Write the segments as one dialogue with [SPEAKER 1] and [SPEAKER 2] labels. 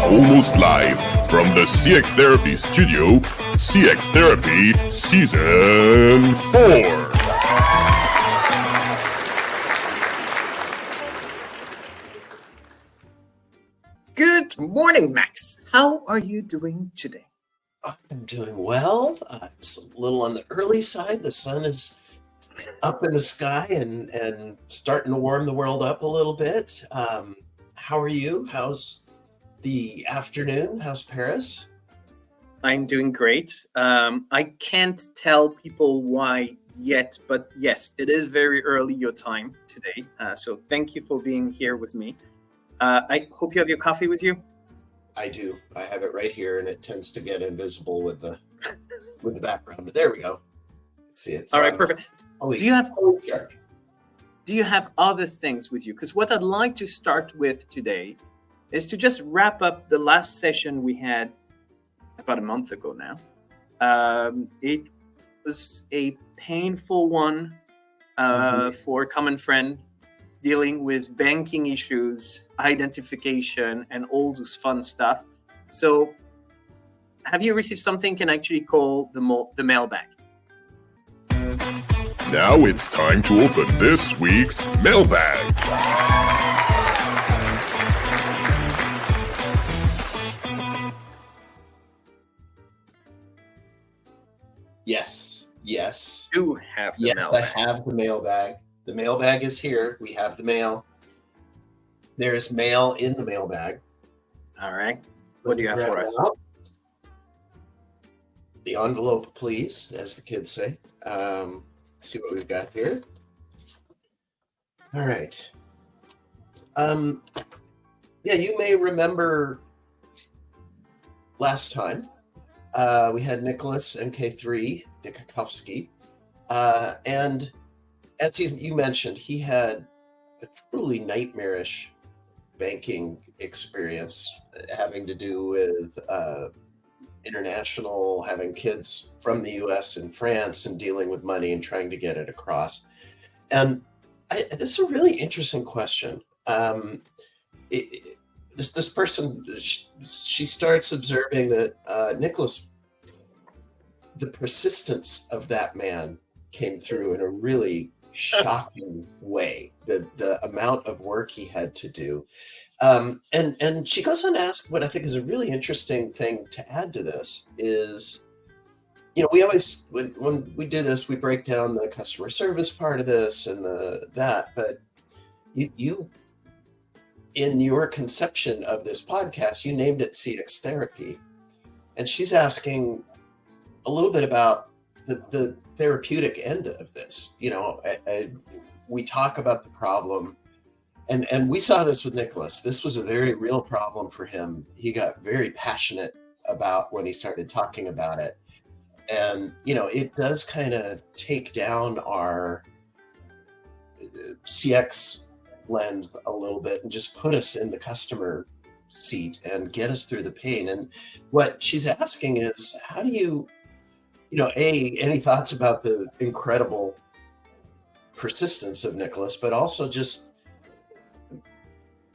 [SPEAKER 1] Almost live from the CX Therapy Studio, CX Therapy Season 4.
[SPEAKER 2] Good morning, Max. How are you doing today?
[SPEAKER 3] I'm doing well. It's a little on the early side. The sun is up in the sky and starting to warm the world up a little bit. How are you? How's the afternoon? How's Paris?
[SPEAKER 2] I'm doing great. I can't tell people why yet, but yes, it is very early your time today. So thank you for being here with me. I hope you have your coffee with you.
[SPEAKER 3] I do. I have it right here, and it tends to get invisible with the background. But there we go. See it.
[SPEAKER 2] All right, perfect. Do you have other things with you? Because what I'd like to start with today is to just wrap up the last session we had about a month ago now. It was a painful one for a common friend dealing with banking issues, identification, and all those fun stuff. So have you received something can actually call the mailbag?
[SPEAKER 1] Now it's time to open this week's mailbag.
[SPEAKER 3] Yes.
[SPEAKER 2] You have the mailbag.
[SPEAKER 3] I have the mailbag. The mailbag is here. We have the mail. There is mail in the mailbag.
[SPEAKER 2] All right. What do you have for us?
[SPEAKER 3] The envelope, please, as the kids say. Let's see what we've got here. All right. Yeah, you may remember last time we had Nicholas MK3 Dikakovsky, and as you mentioned, he had a truly nightmarish banking experience having to do with international, having kids from the US and France and dealing with money and trying to get it across. And this is a really interesting question. This person, she starts observing that Nicholas, the persistence of that man came through in a really shocking way. The amount of work he had to do, and she goes on to ask what I think is a really interesting thing to add to this is, we always when we do this, we break down the customer service part of this and that, but you in your conception of this podcast, you named it CX Therapy, and she's asking a little bit about the therapeutic end of this. We talk about the problem, and we saw this with Nicholas. This was a very real problem for him. He got very passionate about when he started talking about it. And, it does kind of take down our CX lens a little bit and just put us in the customer seat and get us through the pain. And what she's asking is, how do you, any thoughts about the incredible persistence of Nicholas, but also just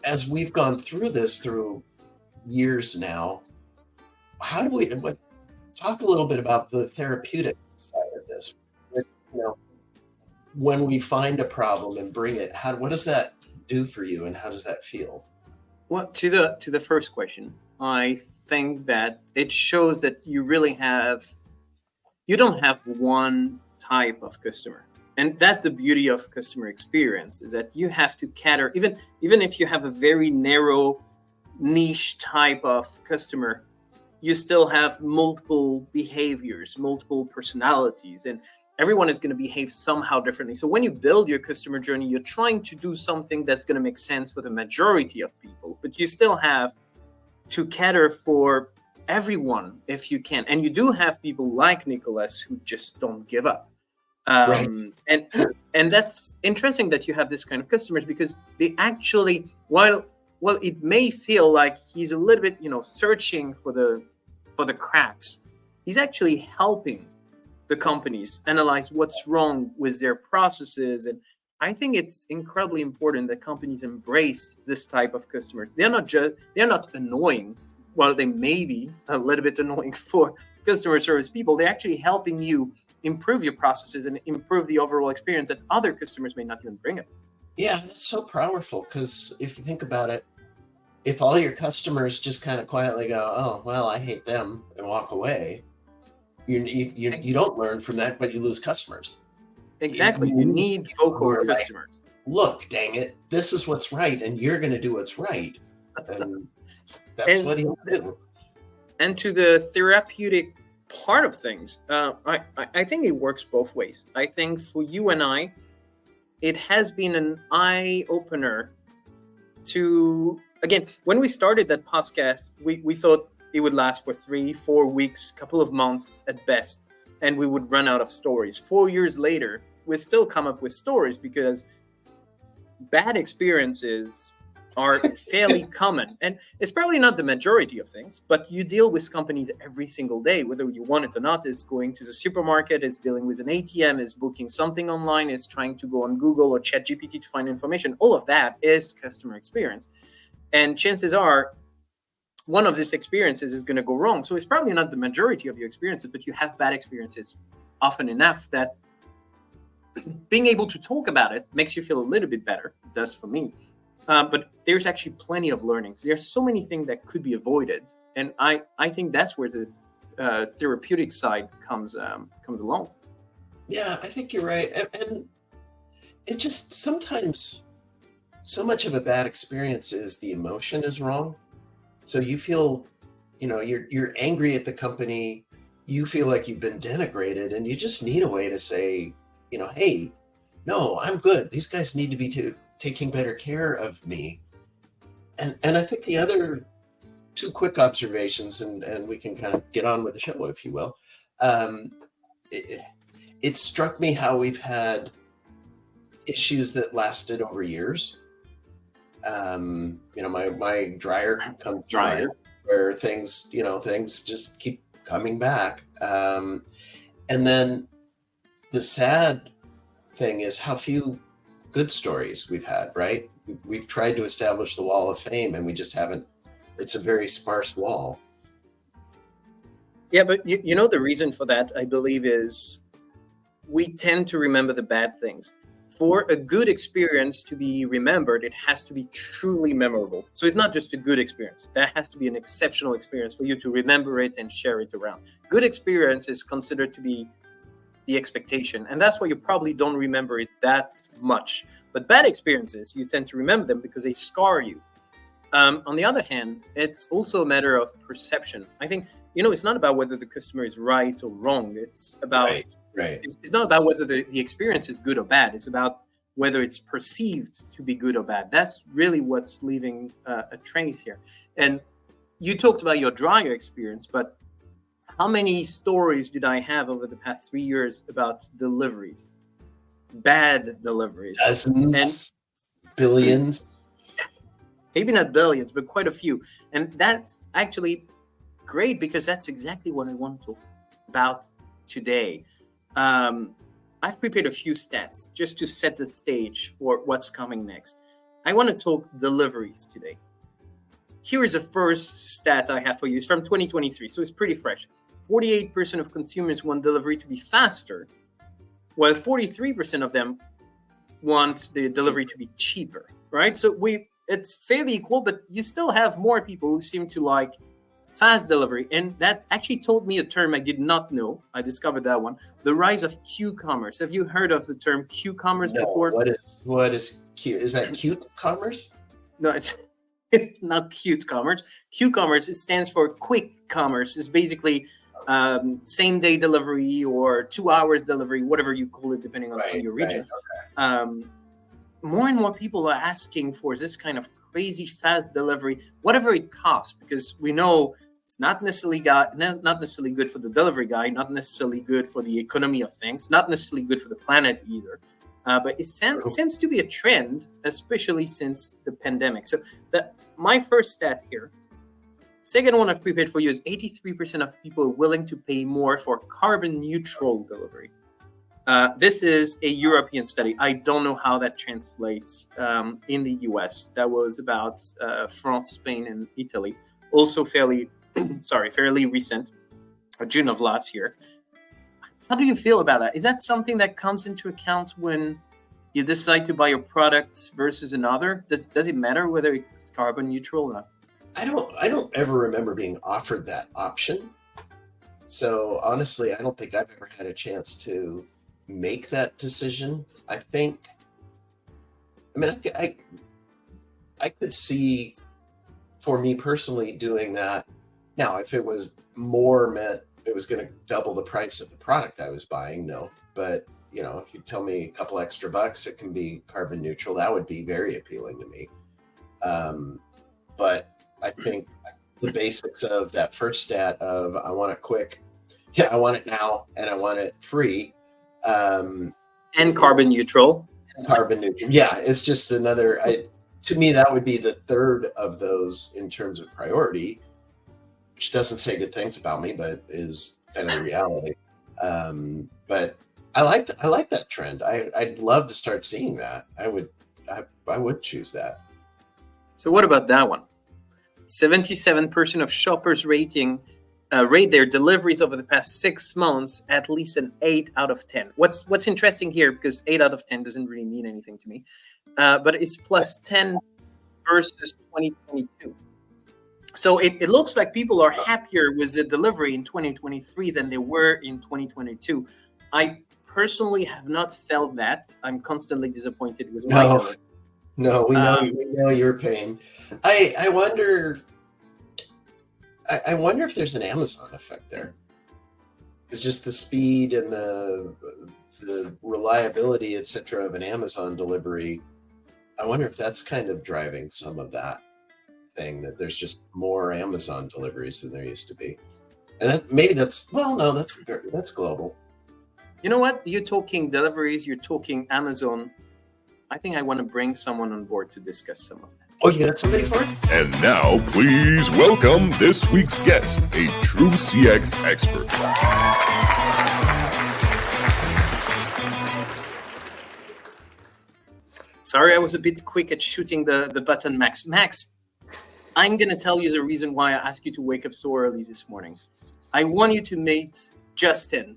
[SPEAKER 3] as we've gone through this through years now, how do we talk a little bit about the therapeutic side of this? When we find a problem and bring it, what does that do for you, and how does that feel?
[SPEAKER 2] Well, to the first question, I think that it shows that you don't have one type of customer. And that's the beauty of customer experience, is that you have to cater, even if you have a very narrow niche type of customer, you still have multiple behaviors, multiple personalities, and everyone is going to behave somehow differently. So when you build your customer journey, you're trying to do something that's going to make sense for the majority of people, but you still have to cater for everyone if you can. And you do have people like Nicholas who just don't give up.
[SPEAKER 3] Right.
[SPEAKER 2] And that's interesting that you have this kind of customers, because they actually, while it may feel like he's a little bit, searching for the cracks, he's actually helping the companies analyze what's wrong with their processes and I think it's incredibly important that companies embrace this type of customers. They're not annoying. Well, they may be a little bit annoying for customer service people. They're actually helping you improve your processes and improve the overall experience that other customers may not even bring up.
[SPEAKER 3] Yeah, it's so powerful because if you think about it, if all your customers just kind of quietly go, "Oh, well, I hate them," and walk away, you don't learn from that, but you lose customers.
[SPEAKER 2] Exactly. You need vocal
[SPEAKER 3] Like,
[SPEAKER 2] customers.
[SPEAKER 3] look, dang it, this is what's right, and you're going to do what's right, and that's what he'll do.
[SPEAKER 2] And to the therapeutic part of things, I think it works both ways. I think for you and I, it has been an eye opener to, again, when we started that podcast, we thought it would last for 3-4 weeks, couple of months at best, and we would run out of stories. 4 years later, we still come up with stories because bad experiences are fairly common. And it's probably not the majority of things, but you deal with companies every single day, whether you want it or not. Is going to the supermarket, is dealing with an ATM, is booking something online, is trying to go on Google or ChatGPT to find information. All of that is customer experience. And chances are one of these experiences is going to go wrong. So it's probably not the majority of your experiences, but you have bad experiences often enough that being able to talk about it makes you feel a little bit better. It does for me. But there's actually plenty of learnings. There's so many things that could be avoided. And I think that's where the therapeutic side comes along.
[SPEAKER 3] Yeah, I think you're right. And it just sometimes so much of a bad experience is the emotion is wrong. So you feel, you're angry at the company. You feel like you've been denigrated, and you just need a way to say, hey, no, I'm good. These guys need to be taking better care of me. And I think the other two quick observations, and we can kind of get on with the show, if you will. It struck me how we've had issues that lasted over years. My dryer comes to mind, where things just keep coming back. And then the sad thing is how few good stories we've had, right? We've tried to establish the wall of fame, and we just haven't. It's a very sparse wall.
[SPEAKER 2] Yeah, but the reason for that, I believe, is we tend to remember the bad things. For a good experience to be remembered, it has to be truly memorable. So it's not just a good experience. That has to be an exceptional experience for you to remember it and share it around. Good experience is considered to be the expectation. And that's why you probably don't remember it that much. But bad experiences, you tend to remember them because they scar you. On the other hand, it's also a matter of perception. I think, it's not about whether the customer is right or wrong. It's about,
[SPEAKER 3] right.
[SPEAKER 2] It's not about whether the experience is good or bad. It's about whether it's perceived to be good or bad. That's really what's leaving a trace here. And you talked about your dryer experience, but how many stories did I have over the past 3 years about deliveries? Bad deliveries.
[SPEAKER 3] Dozens, billions.
[SPEAKER 2] Maybe not billions, but quite a few. And that's actually great because that's exactly what I want to talk about today. I've prepared a few stats just to set the stage for what's coming next. I want to talk deliveries today. Here is the first stat I have for you. It's from 2023, so it's pretty fresh. 48% of consumers want delivery to be faster, while 43% of them want the delivery to be cheaper, right? So it's fairly equal, but you still have more people who seem to like fast delivery. And that actually told me a term I did not know. I discovered that one. The rise of Q-commerce. Have you heard of the term Q-commerce before?
[SPEAKER 3] What is Q? Is that cute commerce?
[SPEAKER 2] No, it's not cute commerce. Q-commerce, it stands for quick commerce. It's basically same day delivery or 2 hours delivery, whatever you call it, depending on your region.
[SPEAKER 3] Right, okay.
[SPEAKER 2] More and more people are asking for this kind of crazy fast delivery, whatever it costs, because we know it's not necessarily good for the delivery guy, not necessarily good for the economy of things, not necessarily good for the planet either. But it seems to be a trend, especially since the pandemic. So my first stat here, second one I've prepared for you, is 83% of people are willing to pay more for carbon neutral delivery. This is a European study. I don't know how that translates in the US. That was about France, Spain, and Italy. Also fairly recent, June of last year. How do you feel about that? Is that something that comes into account when you decide to buy a product versus another? Does it matter whether it's carbon neutral or not?
[SPEAKER 3] I don't ever remember being offered that option. So honestly, I don't think I've ever had a chance to make that decision. I could see, for me personally, doing that. Now, if it was more meant it was going to double the price of the product I was buying, no. But if you tell me a couple extra bucks, it can be carbon neutral. That would be very appealing to me. But I think the basics of that first stat of I want it quick, I want it now, and I want it free,
[SPEAKER 2] and carbon neutral.
[SPEAKER 3] Yeah, it's just another. To me, that would be the third of those in terms of priority, which doesn't say good things about me, but is kind of the reality. But I like that trend. I'd love to start seeing that. I would choose that.
[SPEAKER 2] So what about that one? 77% of shoppers rate their deliveries over the past 6 months at least an 8 out of 10. What's interesting here, because 8 out of 10 doesn't really mean anything to me, but it's plus 10 versus 2022. So it looks like people are happier with the delivery in 2023 than they were in 2022. I personally have not felt that. I'm constantly disappointed with my delivery.
[SPEAKER 3] No, we know your pain. I wonder if there's an Amazon effect there. It's just the speed and the reliability, etc., of an Amazon delivery. I wonder if that's kind of driving some of that thing, that there's just more Amazon deliveries than there used to be. And that's global.
[SPEAKER 2] You know what? You're talking deliveries, you're talking Amazon. I think I want to bring someone on board to discuss some of that.
[SPEAKER 3] Oh, you got somebody for it?
[SPEAKER 1] And now, please welcome this week's guest, a true CX expert.
[SPEAKER 2] Sorry, I was a bit quick at shooting the button, Max. Max, I'm going to tell you the reason why I asked you to wake up so early this morning. I want you to meet Justin.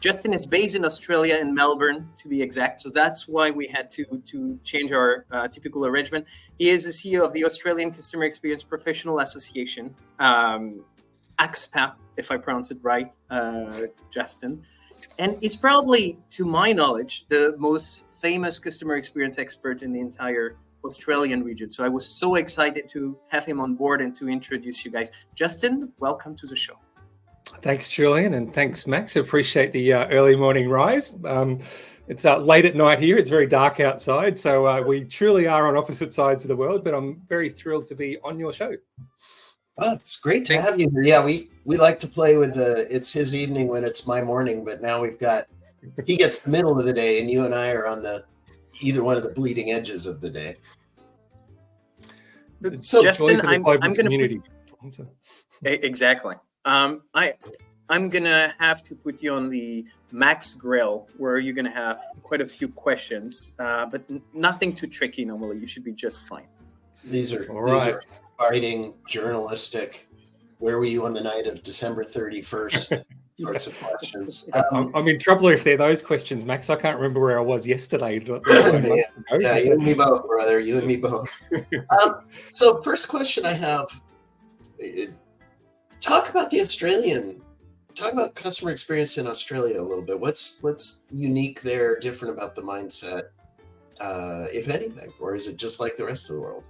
[SPEAKER 2] Justin is based in Australia, in Melbourne, to be exact. So that's why we had to change our typical arrangement. He is the CEO of the Australian Customer Experience Professional Association, ACSPA, if I pronounce it right, Justin. And he's probably, to my knowledge, the most famous customer experience expert in the entire Australian region. So I was so excited to have him on board and to introduce you guys. Justin, welcome to the show.
[SPEAKER 4] Thanks, Julien, and thanks, Max. I appreciate the early morning rise. It's late at night here. It's very dark outside, so we truly are on opposite sides of the world, but I'm very thrilled to be on your show.
[SPEAKER 3] Well, it's great to have you here. Yeah, we like to play with it's his evening when it's my morning, but now he gets the middle of the day, and you and I are on either one of the bleeding edges of the day.
[SPEAKER 2] So, Justin, I'm going to exactly. I'm gonna have to put you on the Max Grill, where you're gonna have quite a few questions, but nothing too tricky. Normally, you should be just fine.
[SPEAKER 3] These are biting, journalistic. Where were you on the night of December 31st? Sorts of questions.
[SPEAKER 4] I'm in trouble if they're those questions, Max. I can't remember where I was yesterday.
[SPEAKER 3] Yeah, you and me both, brother. You and me both. So, first question I have. Talk about customer experience in Australia a little bit. What's unique there, different about the mindset, if anything, or is it just like the rest of the world?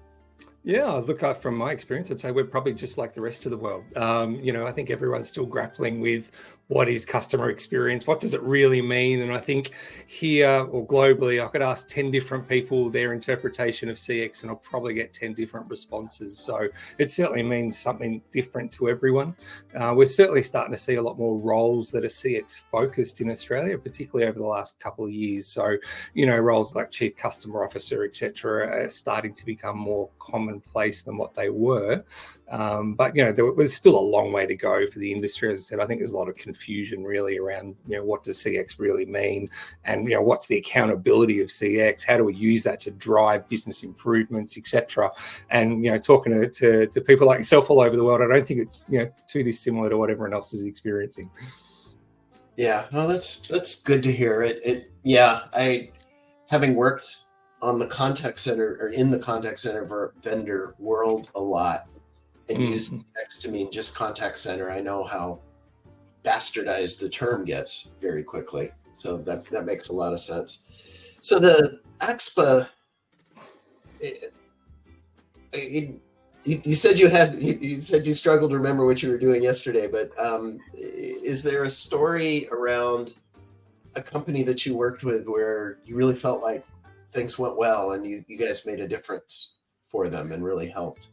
[SPEAKER 4] Yeah, look, from my experience, I'd say we're probably just like the rest of the world. I think everyone's still grappling with what is customer experience? What does it really mean? And I think here or globally, I could ask 10 different people their interpretation of CX and I'll probably get 10 different responses. So it certainly means something different to everyone. We're certainly starting to see a lot more roles that are CX focused in Australia, particularly over the last couple of years. So, roles like Chief Customer Officer, etc., are starting to become more commonplace than what they were. But there was still a long way to go for the industry. As I said, I think there's a lot of confusion really around what does CX really mean, and what's the accountability of CX? How do we use that to drive business improvements, etc. And talking to people like yourself all over the world, I don't think it's too dissimilar to what everyone else is experiencing.
[SPEAKER 3] Yeah, no, that's good to hear. I, having worked on the contact center or in the contact center vendor world a lot and used CX to mean just contact center, I know how bastardized the term gets very quickly. So that makes a lot of sense. So the AXPA, you said you struggled to remember what you were doing yesterday, but is there a story around a company that you worked with where you really felt like things went well and you guys made a difference for them and really helped?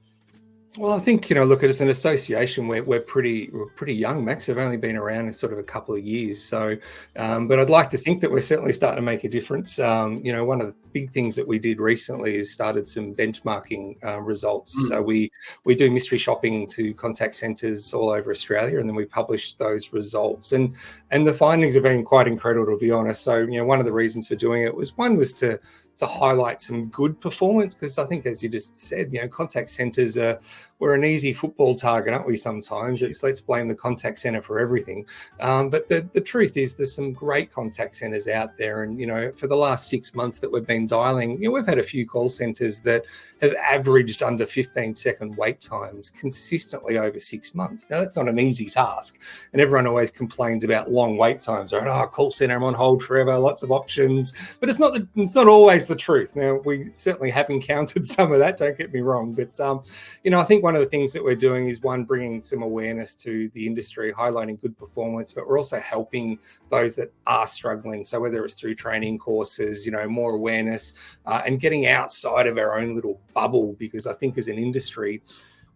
[SPEAKER 4] Well, I think, look, as an association, we're pretty young. Max, have only been around in sort of a couple of years. So, but I'd like to think that we're certainly starting to make a difference. One of the big things that we did recently is started some benchmarking results. So we do mystery shopping to contact centres all over Australia, and then we publish those results. And the findings have been quite incredible, to be honest. So, one of the reasons for doing it was to highlight some good performance, because I think, as you just said, contact centres we're an easy football target, aren't we? Sometimes it's let's blame the contact centre for everything. But the truth is there's some great contact centres out there. And, for the last 6 months that we've been dialing, we've had a few call centres that have averaged under 15-second wait times consistently over 6 months. Now, that's not an easy task. And everyone always complains about long wait times. Right? Call centre, I'm on hold forever, lots of options. But it's not always the truth. Now, we certainly have encountered some of that, don't get me wrong. But, I think one of the things that we're doing is, one, bringing some awareness to the industry, highlighting good performance, but we're also helping those that are struggling. So whether it's through training courses, more awareness and getting outside of our own little bubble, because I think as an industry,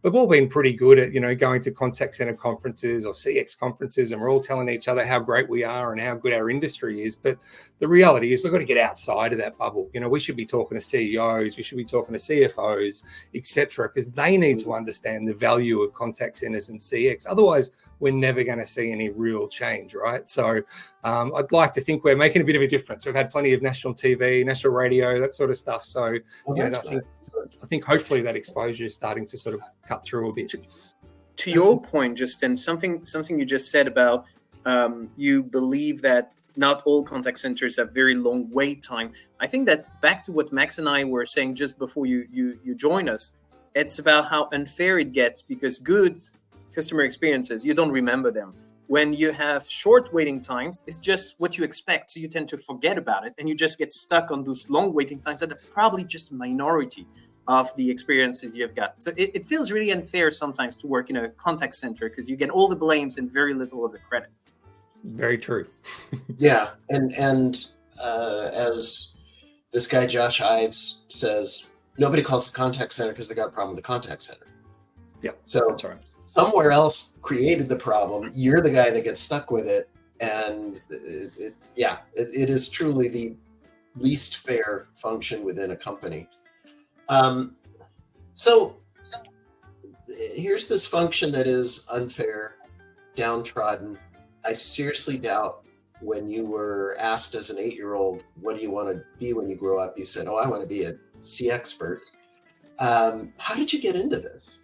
[SPEAKER 4] we've all been pretty good at, going to contact center conferences or CX conferences, and we're all telling each other how great we are and how good our industry is. But the reality is we've got to get outside of that bubble. We should be talking to CEOs, we should be talking to CFOs, etc., because they need to understand the value of contact centers and CX. Otherwise, we're never going to see any real change, right? So I'd like to think we're making a bit of a difference. We've had plenty of national TV, national radio, that sort of stuff. So I think hopefully that exposure is starting to sort of cut through a bit.
[SPEAKER 2] To your point, Justin, something you just said about you believe that not all contact centers have very long wait time. I think that's back to what Max and I were saying just before you join us. It's about how unfair it gets, because good customer experiences, you don't remember them. When you have short waiting times, it's just what you expect, so you tend to forget about it, and you just get stuck on those long waiting times that are probably just a minority of the experiences you've got. So it feels really unfair sometimes to work in a contact center, because you get all the blames and very little of the credit.
[SPEAKER 4] Very true.
[SPEAKER 3] Yeah, and as this guy Josh Ives says, nobody calls the contact center because they got a problem with the contact center.
[SPEAKER 4] Yeah,
[SPEAKER 3] so
[SPEAKER 4] that's right.
[SPEAKER 3] Somewhere else created the problem. You're the guy that gets stuck with it, and it is truly the least fair function within a company. So here's this function that is unfair, downtrodden. I seriously doubt when you were asked as an 8-year-old, what do you want to be when you grow up? You said, I want to be a C expert. How did you get into this?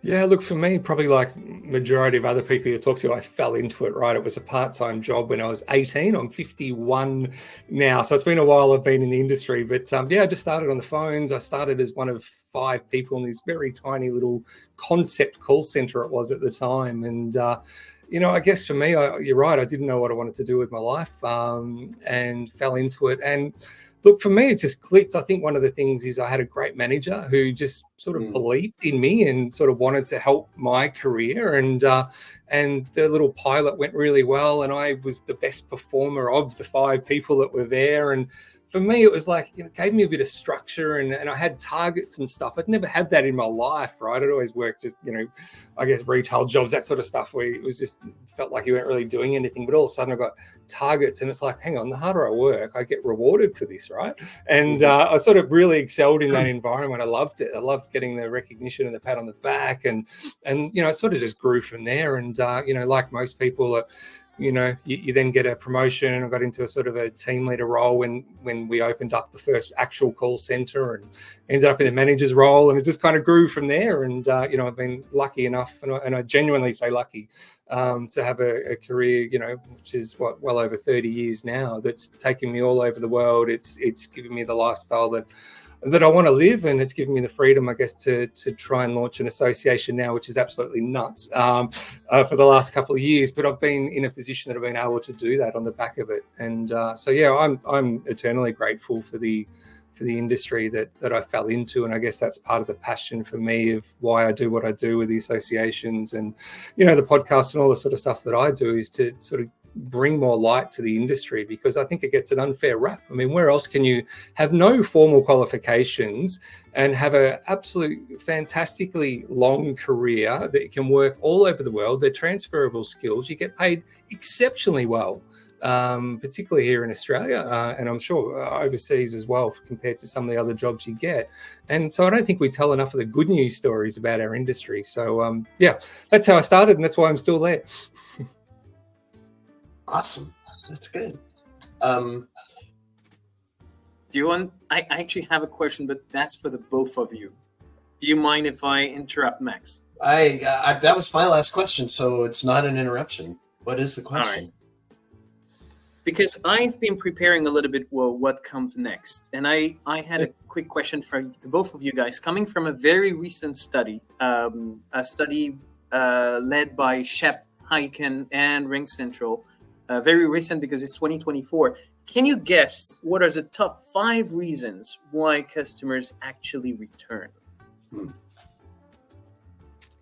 [SPEAKER 4] Yeah, look, for me, probably like majority of other people you talk to, I fell into it, right? It was a part-time job when I was 18. I'm 51 now, so it's been a while I've been in the industry. But I just started on the phones. I started as one of 5 people in this very tiny little concept call center it was at the time. And, I guess for me, you're right, I didn't know what I wanted to do with my life and fell into it. And look, for me, it just clicked. I think one of the things is I had a great manager who just sort of believed in me and sort of wanted to help my career. And the little pilot went really well. And I was the best performer of the 5 people that were there. And for me, it was like, gave me a bit of structure, and I had targets and stuff. I'd never had that in my life, right? I'd always worked just, I guess retail jobs, that sort of stuff, where it was just felt like you weren't really doing anything. But all of a sudden I got targets, and it's like, hang on, the harder I work, I get rewarded for this, right? And I sort of really excelled in that environment. I loved it. I loved getting the recognition and the pat on the back, and it sort of just grew from there. And like most people, you then get a promotion, and I got into a sort of a team leader role when we opened up the first actual call center, and ended up in the manager's role, and it just kind of grew from there. And I've been lucky enough, and I genuinely say lucky, to have a career, which is well over 30 years now, that's taken me all over the world. It's given me the lifestyle that I want to live, and it's given me the freedom, I guess, to try and launch an association now, which is absolutely nuts, for the last couple of years. But I've been in a position that I've been able to do that on the back of it, and I'm eternally grateful for the industry that I fell into, and I guess that's part of the passion for me of why I do what I do with the associations, and the podcast and all the sort of stuff that I do is to sort of bring more light to the industry, because I think it gets an unfair rap. I mean, where else can you have no formal qualifications and have an absolute fantastically long career that you can work all over the world? They're transferable skills. You get paid exceptionally well, particularly here in Australia, and I'm sure overseas as well, compared to some of the other jobs you get. And so I don't think we tell enough of the good news stories about our industry. So that's how I started, and that's why I'm still there.
[SPEAKER 3] Awesome. That's good.
[SPEAKER 2] Do you want? I actually have a question, but that's for the both of you. Do you mind if I interrupt, Max?
[SPEAKER 3] I that was my last question, so it's not an interruption. What is the question?
[SPEAKER 2] All right. Because I've been preparing a little bit, what comes next, and I had a quick question for the both of you guys, coming from a very recent study, a study led by Shep Hyken and Ring Central. Very recent because it's 2024. Can you guess what are the top 5 reasons why customers actually return?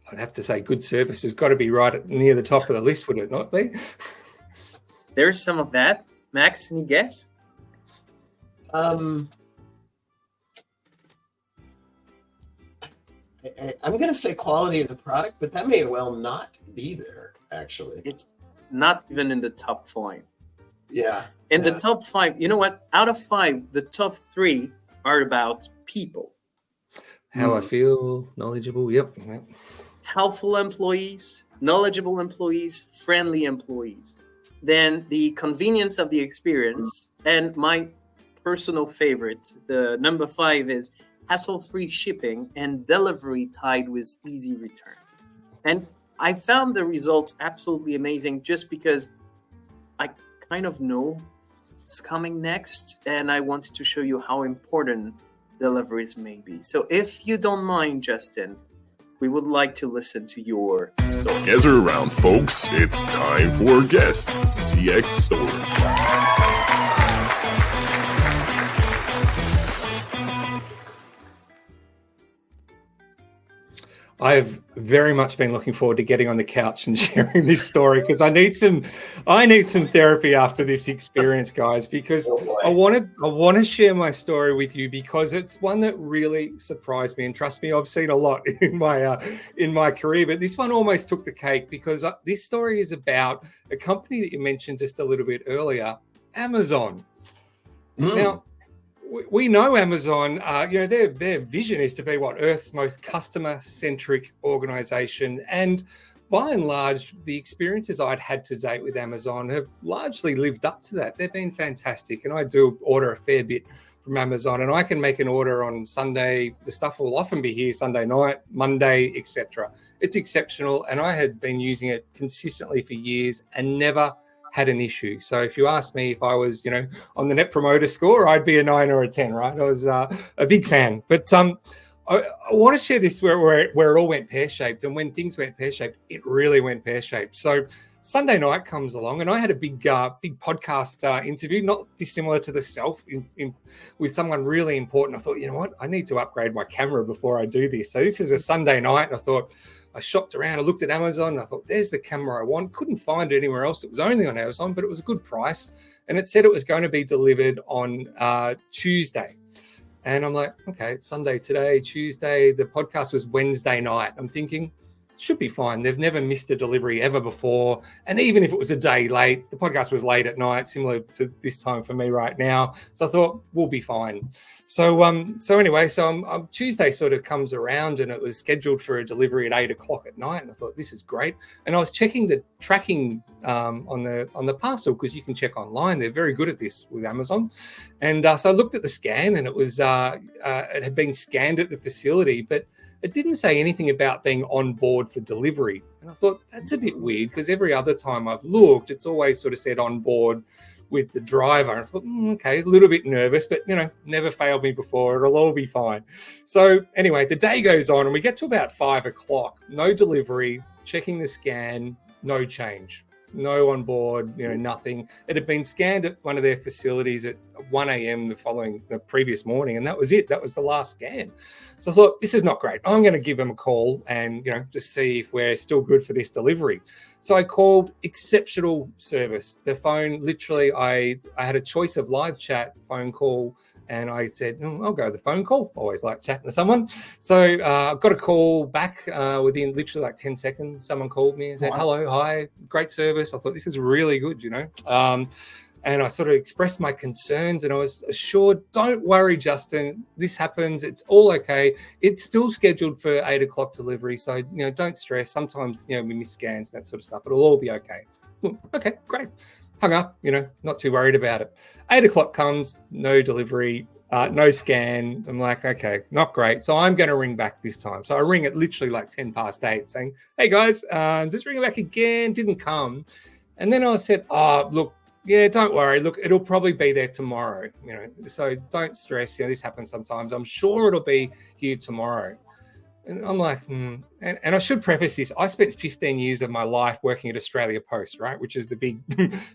[SPEAKER 4] I'd have to say good service has got to be right near the top of the list, would it not be?
[SPEAKER 2] There's some of that. Max, any guess?
[SPEAKER 3] I'm going to say quality of the product, but that may well not be there, actually.
[SPEAKER 2] It's not even in the top 5.
[SPEAKER 3] Yeah.
[SPEAKER 2] In the top 5, you know what? Out of 5, the top 3 are about people.
[SPEAKER 4] How I feel, knowledgeable, yep.
[SPEAKER 2] Helpful employees, knowledgeable employees, friendly employees. Then the convenience of the experience, and my personal favorite, the number 5 is hassle-free shipping and delivery tied with easy returns. And I found the results absolutely amazing, just because I kind of know it's coming next, and I wanted to show you how important deliveries may be. So if you don't mind, Justin, we would like to listen to your story.
[SPEAKER 1] Gather around, folks. It's time for Guest CX Story.
[SPEAKER 4] I've very much been looking forward to getting on the couch and sharing this story, because I need some therapy after this experience, guys, because I want to share my story with you, because it's one that really surprised me. And trust me, I've seen a lot in my career, but this one almost took the cake, because this story is about a company that you mentioned just a little bit earlier, Amazon. Now, we know Amazon, their vision is to be Earth's most customer-centric organization. And by and large, the experiences I'd had to date with Amazon have largely lived up to that. They've been fantastic. And I do order a fair bit from Amazon, and I can make an order on Sunday. The stuff will often be here Sunday night, Monday, etc. It's exceptional. And I had been using it consistently for years and never had an issue. So if you ask me if I was, on the Net Promoter Score, I'd be a 9 or a 10, right? I was a big fan. But I want to share this where it all went pear-shaped. And when things went pear-shaped, it really went pear-shaped. So Sunday night comes along, and I had a big podcast interview, not dissimilar to the self, with someone really important. I thought, you know what, I need to upgrade my camera before I do this. So this is a Sunday night, and I thought, I shopped around, I looked at Amazon, and I thought, there's the camera I want. Couldn't find it anywhere else. It was only on Amazon, but it was a good price. And it said it was going to be delivered on Tuesday. And I'm like, okay, it's Sunday today, Tuesday. The podcast was Wednesday night. I'm thinking, should be fine. They've never missed a delivery ever before. And even if it was a day late, the podcast was late at night, similar to this time for me right now. So I thought, we'll be fine. So anyway, Tuesday sort of comes around, and it was scheduled for a delivery at 8:00 at night. And I thought, this is great. And I was checking the tracking on the parcel, because you can check online. They're very good at this with Amazon. And so I looked at the scan, and it was it had been scanned at the facility, but it didn't say anything about being on board for delivery. And I thought, that's a bit weird, because every other time I've looked, it's always sort of said on board with the driver. And I thought, okay, a little bit nervous, but, never failed me before. It'll all be fine. So anyway, the day goes on, and we get to about 5:00, no delivery, checking the scan, no change. No on board, nothing. It had been scanned at one of their facilities at 1 a.m. the previous morning, and that was it. That was the last scan. So I thought, this is not great. I'm going to give them a call and, just see if we're still good for this delivery. So I called. Exceptional service. The phone, literally, I had a choice of live chat, phone call, and I said, I'll go with the phone call. Always like chatting to someone. So I got a call back within literally like 10 seconds. Someone called me and said, hello, hi, great service. I thought, this is really good, and I sort of expressed my concerns, and I was assured, don't worry, Justin, this happens. It's all okay. It's still scheduled for 8:00 delivery. So, don't stress. Sometimes, we miss scans and that sort of stuff. It'll all be okay. Okay, great. Hung up, not too worried about it. 8:00 comes, no delivery, no scan. I'm like, okay, not great. So I'm going to ring back this time. So I ring at literally like 8:10 saying, hey guys, just ringing back again. Didn't come. And then I said, look, yeah, don't worry. Look, it'll probably be there tomorrow, so don't stress. This happens sometimes. I'm sure it'll be here tomorrow. And I'm like, And I should preface this. I spent 15 years of my life working at Australia Post, right, which is the big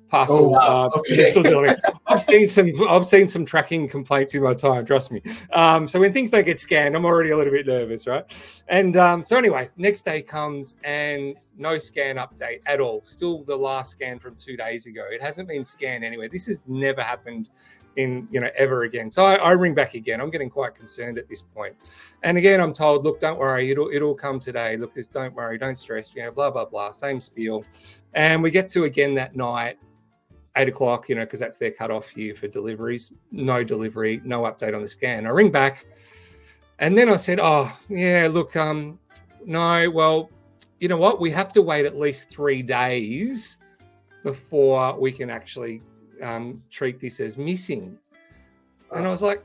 [SPEAKER 4] parcel. Okay. I've seen some tracking complaints in my time. Trust me. So when things don't get scanned, I'm already a little bit nervous, right? And so anyway, next day comes, and no scan update at all. Still the last scan from 2 days ago. It hasn't been scanned anywhere. This has never happened in ever again. So I ring back again. I'm getting quite concerned at this point. And again, I'm told, look, don't worry, it'll come today. Look, just don't worry, don't stress, blah, blah, blah, same spiel. And we get to again that night, 8:00, because that's their cutoff here for deliveries. No delivery, no update on the scan. I ring back, and then I said, no, well, you know what? We have to wait at least 3 days before we can actually treat this as missing. And I was like,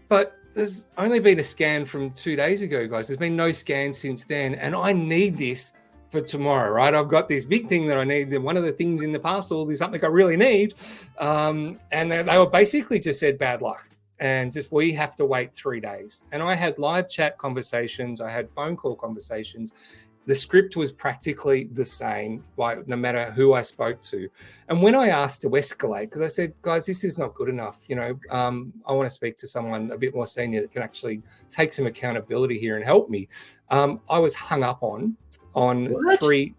[SPEAKER 4] but there's only been a scan from 2 days ago, guys. There's been no scan since then, and I need this for tomorrow, right? I've got this big thing that I need. One of the things in the parcel is something I really need. And they were basically just said bad luck, and just we have to wait 3 days. And I had live chat conversations. I had phone call conversations. The script was practically the same, no matter who I spoke to. And when I asked to escalate, because I said, guys, this is not good enough. I want to speak to someone a bit more senior that can actually take some accountability here and help me. I was hung up on three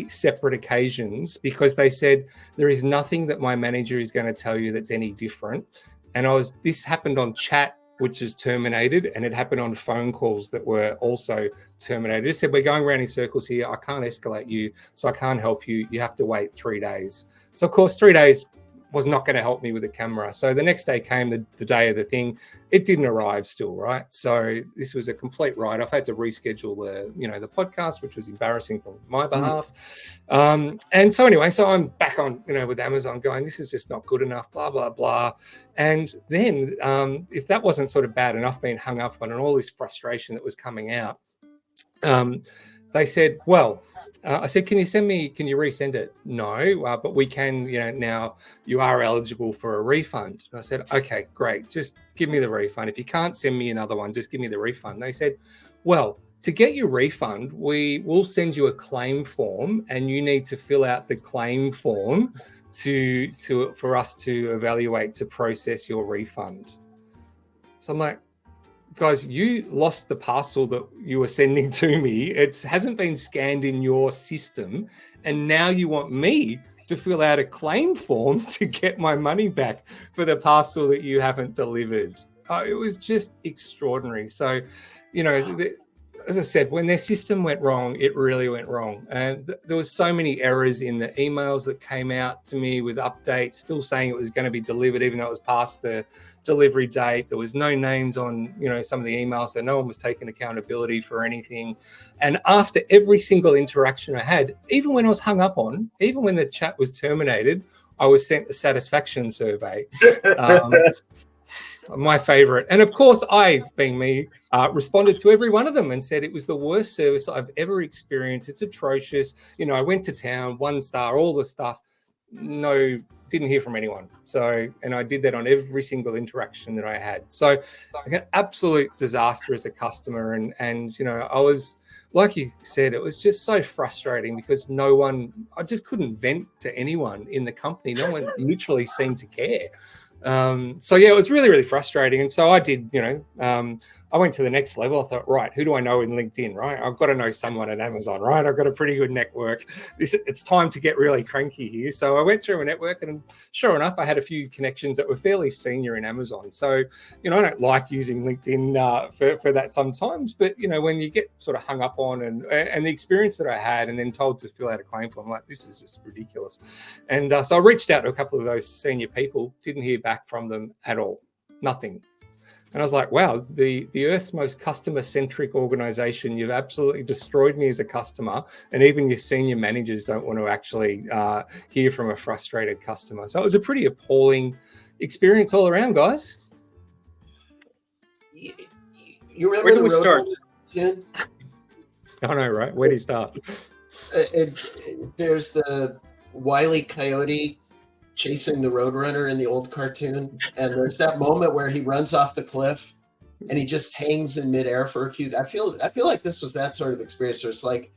[SPEAKER 4] separate occasions, because they said there is nothing that my manager is going to tell you that's any different. And this happened on chat, which is terminated, and it happened on phone calls that were also terminated. It said, we're going around in circles here. I can't escalate you, so I can't help you. You have to wait 3 days. So, of course, 3 days was not going to help me with the camera. So the next day came the day of the thing. It didn't arrive still, right? So this was a complete write-off. I had to reschedule the podcast, which was embarrassing from my behalf. And so anyway, so I'm back on, with Amazon going, this is just not good enough, blah, blah, blah. And then if that wasn't sort of bad enough, being hung up on and all this frustration that was coming out, they said, well, I said, can you resend it? No, but we can, now you are eligible for a refund. And I said, okay, great. Just give me the refund. If you can't send me another one, just give me the refund. They said, well, to get your refund, we will send you a claim form, and you need to fill out the claim form for us to evaluate to process your refund. So I'm like, guys, you lost the parcel that you were sending to me. It hasn't been scanned in your system, and now you want me to fill out a claim form to get my money back for the parcel that you haven't delivered. It was just extraordinary. So, as I said, when their system went wrong, it really went wrong. And there was so many errors in the emails that came out to me with updates, still saying it was going to be delivered, even though it was past the delivery date. There was no names on, some of the emails, so no one was taking accountability for anything. And after every single interaction I had, even when I was hung up on, even when the chat was terminated, I was sent a satisfaction survey. My favorite. And of course, I, being me, responded to every one of them and said it was the worst service I've ever experienced. It's atrocious. I went to town, 1 star, all the stuff. No, didn't hear from anyone. So, and I did that on every single interaction that I had. So an absolute disaster as a customer. And I was, like you said, it was just so frustrating because I just couldn't vent to anyone in the company. No one literally seemed to care. So yeah, it was really, really frustrating. And so I did, I went to the next level. I thought, right, who do I know in LinkedIn, right? I've got to know someone at Amazon, right? I've got a pretty good network. It's time to get really cranky here. So I went through a network, and sure enough, I had a few connections that were fairly senior in Amazon. So, I don't like using LinkedIn for that sometimes, but when you get sort of hung up on and the experience that I had and then told to fill out a claim form, I'm like, this is just ridiculous. And so I reached out to a couple of those senior people, didn't hear back from them at all, nothing. And I was like, wow, the Earth's most customer-centric organization, you've absolutely destroyed me as a customer. And even your senior managers don't want to actually hear from a frustrated customer. So it was a pretty appalling experience all around, guys.
[SPEAKER 3] You remember
[SPEAKER 2] Where do we start?
[SPEAKER 4] I know, right? Where do you start?
[SPEAKER 3] There's the Wile E. Coyote chasing the Roadrunner in the old cartoon, and there's that moment where he runs off the cliff and he just hangs in midair for a few. I feel like this was that sort of experience where it's like,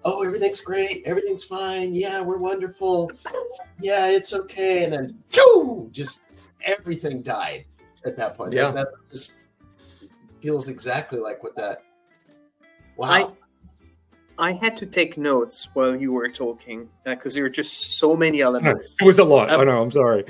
[SPEAKER 3] oh, everything's great, everything's fine, yeah, we're wonderful, yeah, it's okay, and then just everything died at that point.
[SPEAKER 4] Yeah,
[SPEAKER 3] that just feels exactly like what that. Wow.
[SPEAKER 2] I had to take notes while you were talking because there were just so many elements.
[SPEAKER 4] It was a lot. I know. I'm sorry.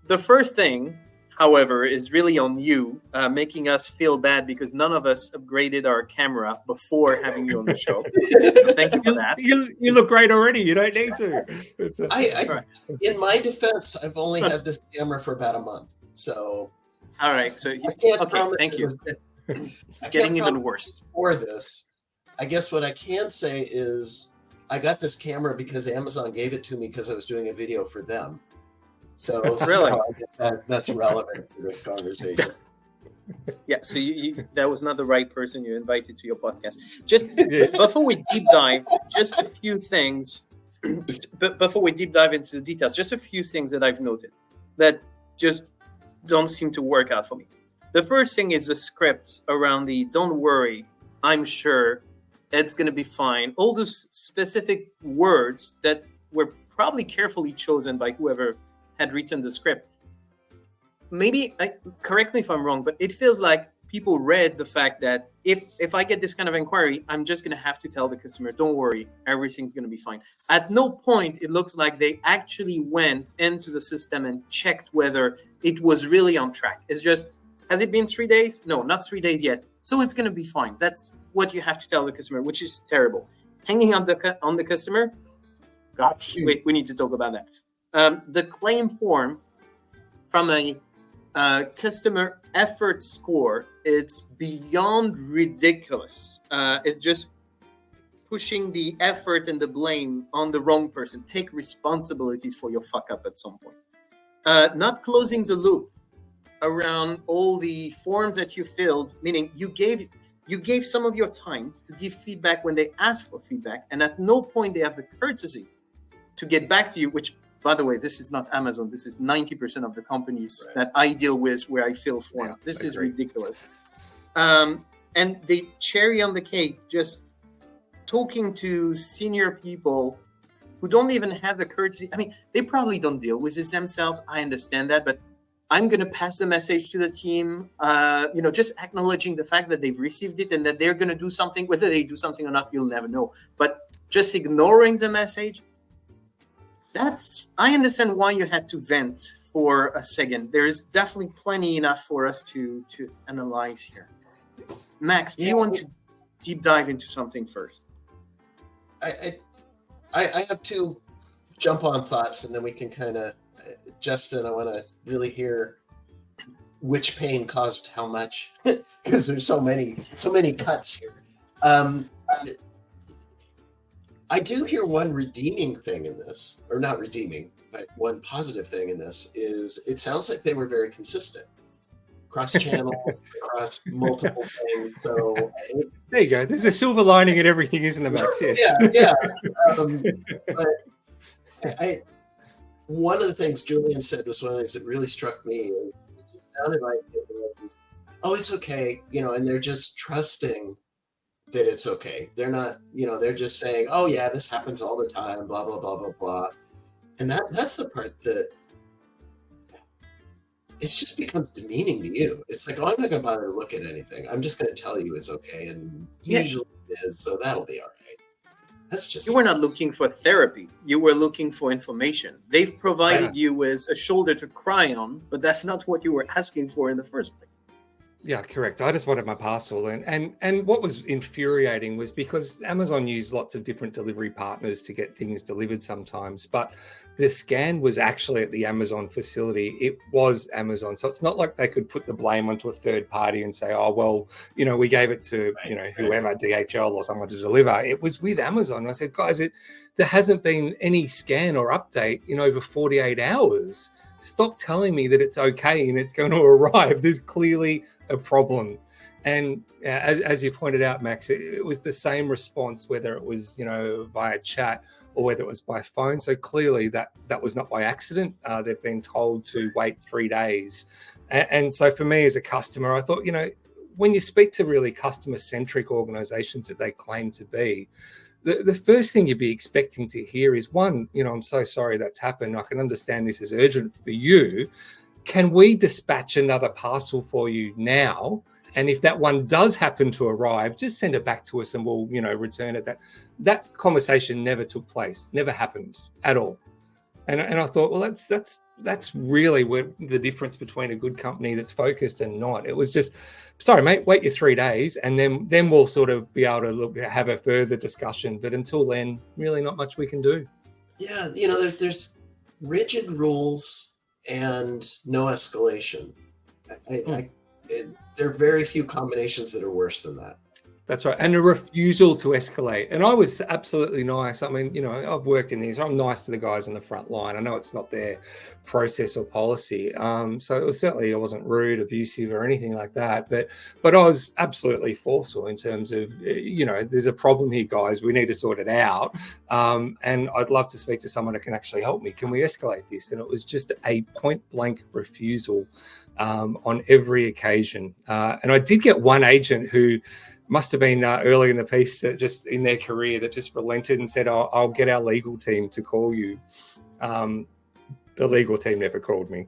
[SPEAKER 2] The first thing, however, is really on you, making us feel bad because none of us upgraded our camera before having you on the show. So thank you for that.
[SPEAKER 4] You look great already. You don't need to.
[SPEAKER 3] In my defense, I've only had this camera for about a month. So.
[SPEAKER 2] All right. So thank you. It's getting even worse.
[SPEAKER 3] For this. I guess what I can say is I got this camera because Amazon gave it to me because I was doing a video for them. So
[SPEAKER 2] really?
[SPEAKER 3] I guess that's relevant to the conversation.
[SPEAKER 2] Yeah, so you that was not the right person you invited to your podcast. Just before we deep dive, just a few things. Before we deep dive into the details, just a few things that I've noted that just don't seem to work out for me. The first thing is the scripts around the "Don't worry, I'm sure it's going to be fine." All those specific words that were probably carefully chosen by whoever had written the script. Maybe, correct me if I'm wrong, but it feels like people read the fact that if I get this kind of inquiry, I'm just going to have to tell the customer, don't worry, everything's going to be fine. At no point, it looks like they actually went into the system and checked whether it was really on track. It's just, has it been 3 days? No, not 3 days yet. So it's going to be fine. That's what you have to tell the customer, which is terrible. Hanging on the customer, gosh, wait, we need to talk about that. The claim form from a customer effort score, it's beyond ridiculous. It's just pushing the effort and the blame on the wrong person. Take responsibilities for your fuck up at some point. Not closing the loop around all the forms that you filled, meaning you gave some of your time to give feedback when they asked for feedback, and at no point they have the courtesy to get back to you, which, by the way, this is not Amazon. This is 90% of the companies that I deal with where I fill forms. This is ridiculous. And the cherry on the cake, just talking to senior people who don't even have the courtesy. I mean, they probably don't deal with this themselves. I understand that, but I'm going to pass the message to the team, just acknowledging the fact that they've received it and that they're going to do something. Whether they do something or not, you'll never know. But just ignoring the message, I understand why you had to vent for a second. There is definitely plenty enough for us to analyze here. Max, do you want to deep dive into something first?
[SPEAKER 3] I have two jump on thoughts, and then we can kind of, Justin, I want to really hear which pain caused how much, because there's so many cuts here. I do hear one redeeming thing in this, or not redeeming, but one positive thing in this is it sounds like they were very consistent across channels, across multiple things. So
[SPEAKER 4] there you go. There's a silver lining in everything, isn't there, Max? Yes.
[SPEAKER 3] Yeah. But one of the things Julien said was one of the things that really struck me is it just sounded like it was, oh, it's okay, and they're just trusting that it's okay. They're not, they're just saying, oh yeah, this happens all the time, blah, blah, blah, blah, blah. And that's the part that it just becomes demeaning to you. It's like, oh, I'm not going to bother to look at anything. I'm just going to tell you it's okay. And usually it is, so that'll be all right. That's just...
[SPEAKER 2] You were not looking for therapy. You were looking for information. They've provided you with a shoulder to cry on, but that's not what you were asking for in the first place.
[SPEAKER 4] Yeah, correct. I just wanted my parcel. And what was infuriating was because Amazon used lots of different delivery partners to get things delivered sometimes, but the scan was actually at the Amazon facility. It was Amazon. So it's not like they could put the blame onto a third party and say, oh, well, we gave it to, whoever, DHL or someone to deliver. It was with Amazon. And I said, guys, there hasn't been any scan or update in over 48 hours. Stop telling me that it's okay and it's going to arrive. There's clearly a problem. And as you pointed out, Max, it was the same response, whether it was, via chat or whether it was by phone. So clearly that was not by accident. They've been told to wait 3 days. And so for me as a customer, I thought, when you speak to really customer-centric organizations that they claim to be, the first thing you'd be expecting to hear is, one, I'm so sorry that's happened. I can understand this is urgent for you. Can we dispatch another parcel for you now? And if that one does happen to arrive, just send it back to us and we'll, return it. That conversation never took place, never happened at all. And I thought, well, that's really where the difference between a good company that's focused and not. It was just, sorry, mate, wait your 3 days, and then we'll sort of be able to have a further discussion. But until then, really not much we can do.
[SPEAKER 3] Yeah, there's rigid rules and no escalation. There are very few combinations that are worse than that.
[SPEAKER 4] That's right. And a refusal to escalate. And I was absolutely nice. I mean, I've worked in these. I'm nice to the guys on the front line. I know it's not their process or policy. So it was certainly, I wasn't rude, abusive or anything like that. But I was absolutely forceful in terms of, there's a problem here, guys. We need to sort it out. And I'd love to speak to someone that can actually help me. Can we escalate this? And it was just a point blank refusal on every occasion. And I did get one agent who must have been early in the piece, just in their career, that just relented and said, I'll get our legal team to call you. The legal team never called me.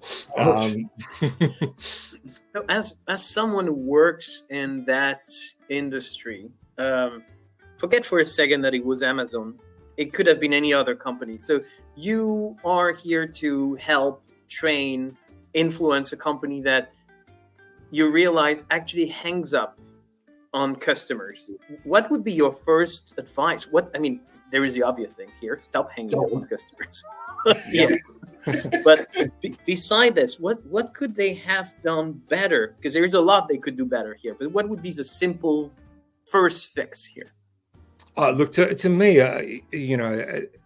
[SPEAKER 2] As someone who works in that industry, forget for a second that it was Amazon. It could have been any other company. So you are here to help, train, influence a company that you realize actually hangs up on customers. What would be your first advice? There is the obvious thing here. Stop hanging up on customers. But beside this, what could they have done better? Because there is a lot they could do better here. But what would be the simple first fix here?
[SPEAKER 4] Look, to me,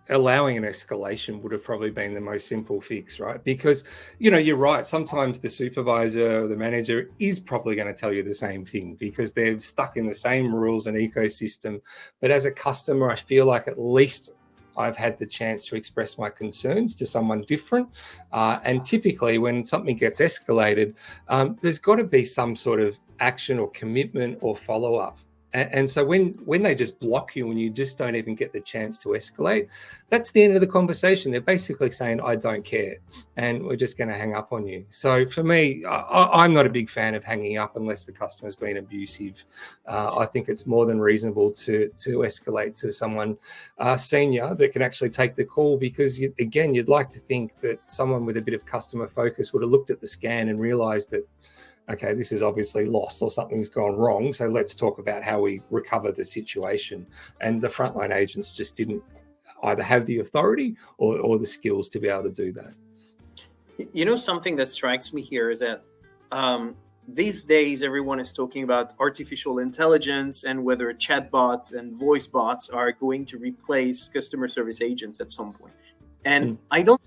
[SPEAKER 4] allowing an escalation would have probably been the most simple fix, right? Because, you're right. Sometimes the supervisor or the manager is probably going to tell you the same thing because they're stuck in the same rules and ecosystem. But as a customer, I feel like at least I've had the chance to express my concerns to someone different. And typically when something gets escalated, there's got to be some sort of action or commitment or follow-up. And so when they just block you and you just don't even get the chance to escalate, that's the end of the conversation. They're basically saying, I don't care, and we're just going to hang up on you. So for me, I'm not a big fan of hanging up unless the customer's been abusive. I think it's more than reasonable to escalate to someone senior that can actually take the call, because, you'd like to think that someone with a bit of customer focus would have looked at the scan and realised that, okay, this is obviously lost or something's gone wrong, so let's talk about how we recover the situation. And the frontline agents just didn't either have the authority or the skills to be able to do that.
[SPEAKER 2] You know, something that strikes me here is that these days everyone is talking about artificial intelligence and whether chatbots and voice bots are going to replace customer service agents at some point. And I don't,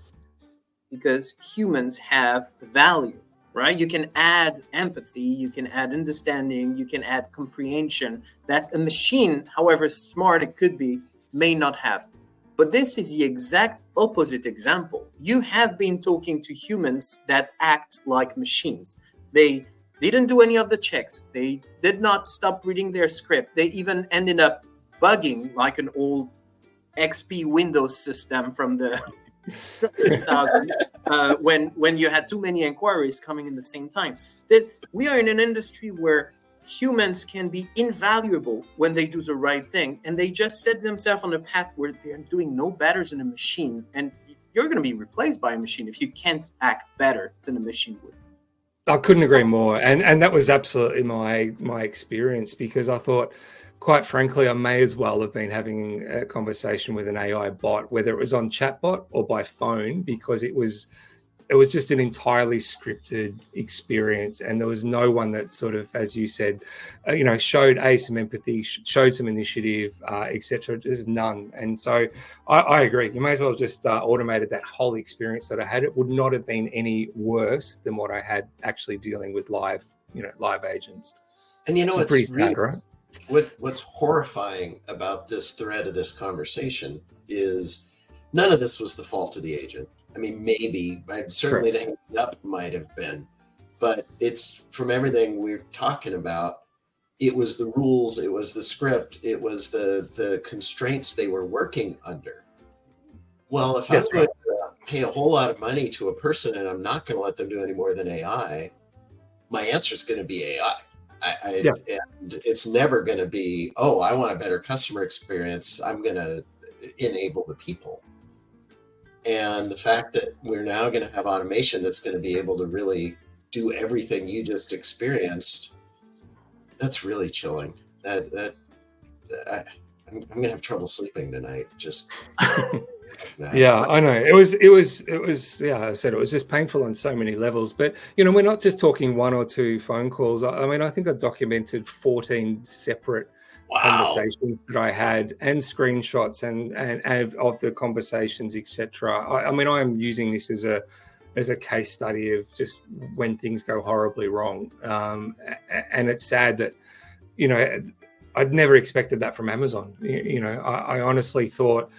[SPEAKER 2] because humans have value. Right? You can add empathy, you can add understanding, you can add comprehension that a machine, however smart it could be, may not have. But this is the exact opposite example. You have been talking to humans that act like machines. They didn't do any of the checks. They did not stop reading their script. They even ended up bugging like an old XP Windows system from the 2000, when you had too many inquiries coming in the same time. That we are in an industry where humans can be invaluable when they do the right thing, and they just set themselves on a path where they're doing no better than a machine, and you're going to be replaced by a machine if you can't act better than a machine would.
[SPEAKER 4] I couldn't agree more, and that was absolutely my experience, because I thought, quite frankly, I may as well have been having a conversation with an AI bot, whether it was on chatbot or by phone, because it was just an entirely scripted experience, and there was no one that sort of, as you said, showed some empathy, showed some initiative, etc. There's none. And so I agree. You may as well have just automated that whole experience that I had. It would not have been any worse than what I had actually dealing with live agents.
[SPEAKER 3] And it's
[SPEAKER 4] pretty
[SPEAKER 3] really
[SPEAKER 4] sad, right?
[SPEAKER 3] What's horrifying about this thread of this conversation is none of this was the fault of the agent. I mean, maybe, certainly the hands up might have been, but it's from everything we're talking about. It was the rules, it was the script, it was the constraints they were working under. Well, if I'm going to pay a whole lot of money to a person and I'm not going to let them do any more than AI, my answer is going to be AI. And it's never going to be, oh, I want a better customer experience, I'm going to enable the people. And the fact that we're now going to have automation that's going to be able to really do everything you just experienced, that's really chilling. I'm going to have trouble sleeping tonight. Just
[SPEAKER 4] Yeah, I know. It was. Yeah, I said it was just painful on so many levels. But we're not just talking one or two phone calls. I mean, I think I documented 14 separate conversations that I had, and screenshots and of the conversations, etc. I mean, I am using this as a case study of just when things go horribly wrong. And it's sad that I'd never expected that from Amazon. I honestly thought.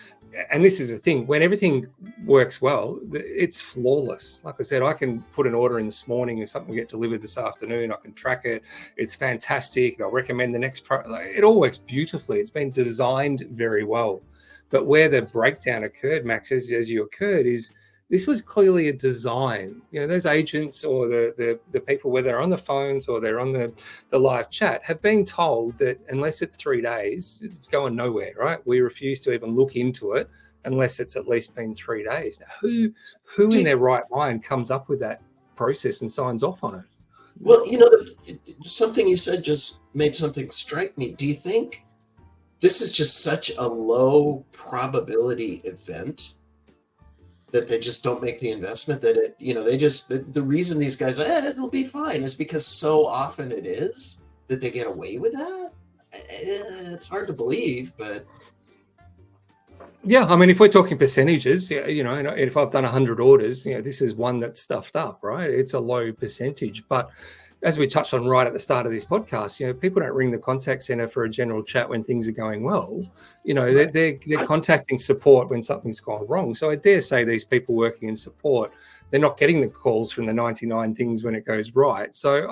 [SPEAKER 4] And this is the thing, when everything works well, it's flawless. Like I said, I can put an order in this morning and something will get delivered this afternoon. I can track it. It's fantastic. They'll recommend the next product. It all works beautifully. It's been designed very well. But where the breakdown occurred, Max, as you occurred, is this was clearly a design. Those agents or the people, whether they're on the phones or they're on the live chat, have been told that unless it's 3 days, it's going nowhere, right? We refuse to even look into it unless it's at least been 3 days. Now, who in their right mind comes up with that process and signs off on it?
[SPEAKER 3] Well, something you said just made something strike me. Do you think this is just such a low probability event that they just don't make the investment, that the reason these guys, it'll be fine, is because so often it is that they get away with that? It's hard to believe, but...
[SPEAKER 4] Yeah, I mean, if we're talking percentages, if I've done 100 orders, this is one that's stuffed up, right? It's a low percentage, but as we touched on right at the start of this podcast, people don't ring the contact center for a general chat when things are going well. They're contacting support when something's gone wrong. So I dare say these people working in support, they're not getting the calls from the 99 things when it goes right. So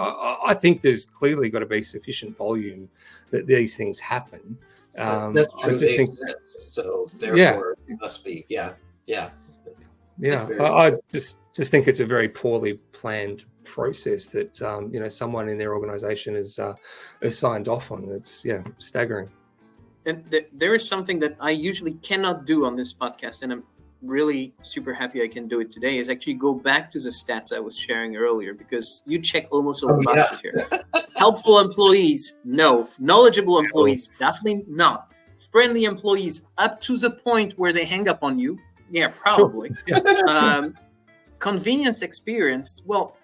[SPEAKER 4] I think there's clearly got to be sufficient volume that these things happen.
[SPEAKER 3] That's true. They exist, so therefore it must be. Yeah.
[SPEAKER 4] I just think it's a very poorly planned process that someone in their organization has signed off on. It's staggering.
[SPEAKER 2] And there is something that I usually cannot do on this podcast, and I'm really super happy I can do it today, is actually go back to the stats I was sharing earlier, because you check almost all the boxes here. Helpful employees, no. Knowledgeable employees, definitely not. Friendly employees, up to the point where they hang up on you. Yeah, probably. Sure. Yeah. Convenience experience, well,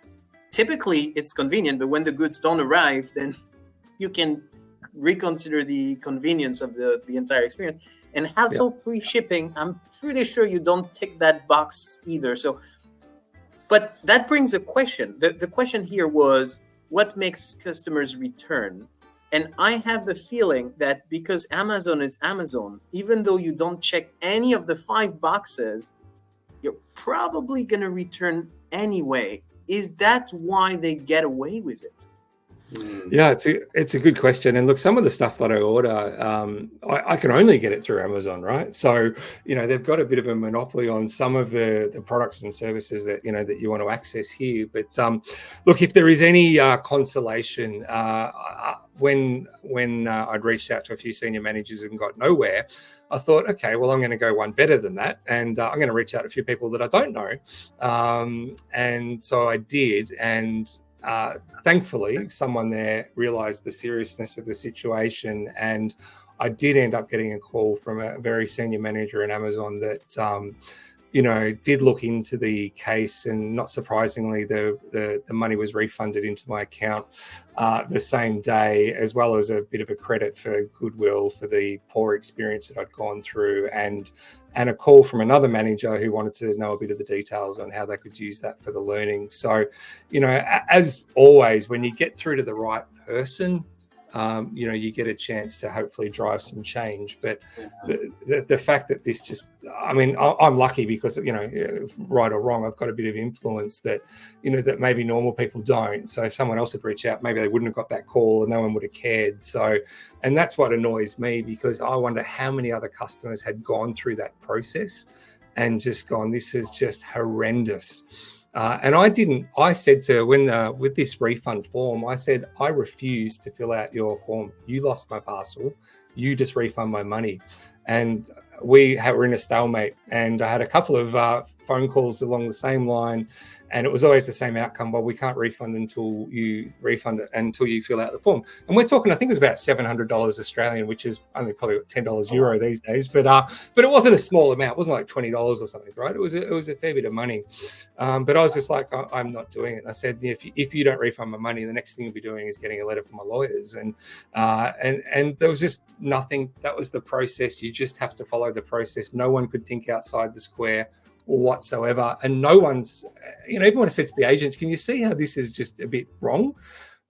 [SPEAKER 2] typically it's convenient, but when the goods don't arrive, then you can reconsider the convenience of the entire experience. And hassle-free shipping, I'm pretty sure you don't tick that box either. So, but that brings a question. The question here was, what makes customers return? And I have the feeling that because Amazon is Amazon, even though you don't check any of the 5 boxes, you're probably going to return anyway. Is that why they get away with it?
[SPEAKER 4] Yeah, it's a good question. And look, some of the stuff that I order, I can only get it through Amazon, right? So, they've got a bit of a monopoly on some of the products and services that, that you want to access here. But look, if there is any consolation, when I'd reached out to a few senior managers and got nowhere, I thought, okay, well, I'm going to go one better than that. And I'm going to reach out to a few people that I don't know. And so I did. And thankfully, someone there realized the seriousness of the situation, and I did end up getting a call from a very senior manager in Amazon that, did look into the case, and not surprisingly, the money was refunded into my account the same day, as well as a bit of a credit for goodwill for the poor experience that I'd gone through, and a call from another manager who wanted to know a bit of the details on how they could use that for the learning. So, as always, when you get through to the right person, you get a chance to hopefully drive some change. But the fact that this just, I'm lucky because, right or wrong, I've got a bit of influence that, that maybe normal people don't. So if someone else had reached out, maybe they wouldn't have got that call and no one would have cared. So, and that's what annoys me, because I wonder how many other customers had gone through that process and just gone, this is just horrendous. And I said to, with this refund form, I said, I refuse to fill out your form. You lost my parcel. You just refund my money. And we're in a stalemate. And I had a couple of phone calls along the same line, and it was always the same outcome. Well, we can't refund until you fill out the form. And we're talking, I think it was about $700 Australian, which is only probably $10 euro these days. But it wasn't a small amount. It wasn't like $20 or something, right? It was a fair bit of money. But I was just like, I'm not doing it. And I said, if you don't refund my money, the next thing you'll be doing is getting a letter from my lawyers. And there was just nothing. That was the process. You just have to follow the process. No one could think outside the square whatsoever. And no one's, even when I said to the agents, can you see how this is just a bit wrong?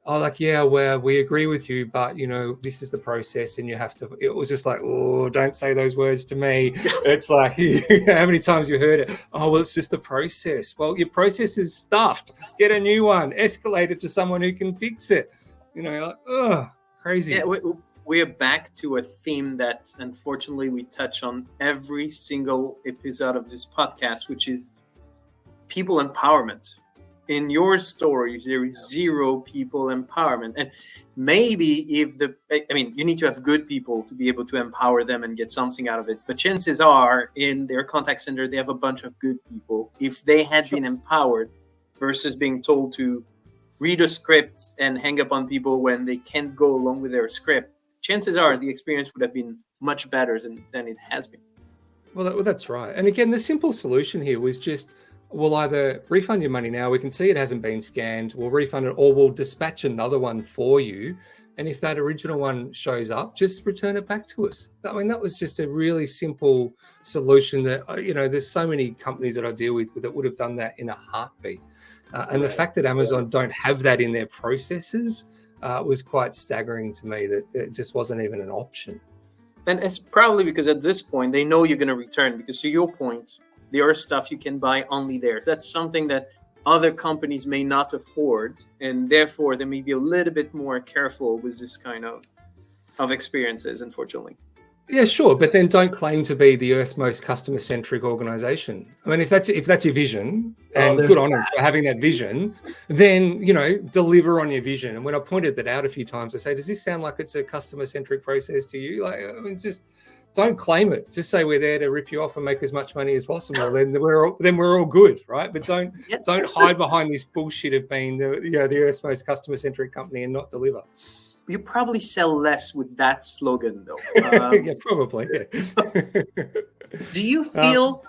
[SPEAKER 4] Oh, like, yeah, well, we agree with you, but, this is the process and you have to, it was just like, oh, don't say those words to me. It's like, how many times you heard it? Oh, well, it's just the process. Well, your process is stuffed. Get a new one, escalate it to someone who can fix it. Like, ugh, crazy.
[SPEAKER 2] Yeah, we are back to a theme that unfortunately we touch on every single episode of this podcast, which is people empowerment. In your story, there is zero people empowerment. And maybe you need to have good people to be able to empower them and get something out of it. But chances are in their contact center, they have a bunch of good people. If they had been empowered versus being told to read a script and hang up on people when they can't go along with their script, chances are the experience would have been much better than it has been.
[SPEAKER 4] Well, that's right. And again, the simple solution here was just, we'll either refund your money now, we can see it hasn't been scanned, we'll refund it, or we'll dispatch another one for you. And if that original one shows up, just return it back to us. That was just a really simple solution that, there's so many companies that I deal with that would have done that in a heartbeat. And the fact that Amazon don't have that in their processes was quite staggering to me, that it just wasn't even an option.
[SPEAKER 2] And it's probably because at this point they know you're going to return, because to your point, there are stuff you can buy only there. That's something that other companies may not afford, and therefore they may be a little bit more careful with this kind of experiences, unfortunately.
[SPEAKER 4] Yeah, sure, but then don't claim to be the Earth's most customer-centric organization. I mean, if that's your vision, and good on them for having that vision, then, deliver on your vision. And when I pointed that out a few times, I say, does this sound like it's a customer-centric process to you? Like, I mean, just don't claim it. Just say we're there to rip you off and make as much money as possible. Then we're all good, right? But don't hide behind this bullshit of being the Earth's most customer-centric company and not deliver.
[SPEAKER 2] You probably sell less with that slogan, though.
[SPEAKER 4] Yeah, probably. Yeah.
[SPEAKER 2] Do you feel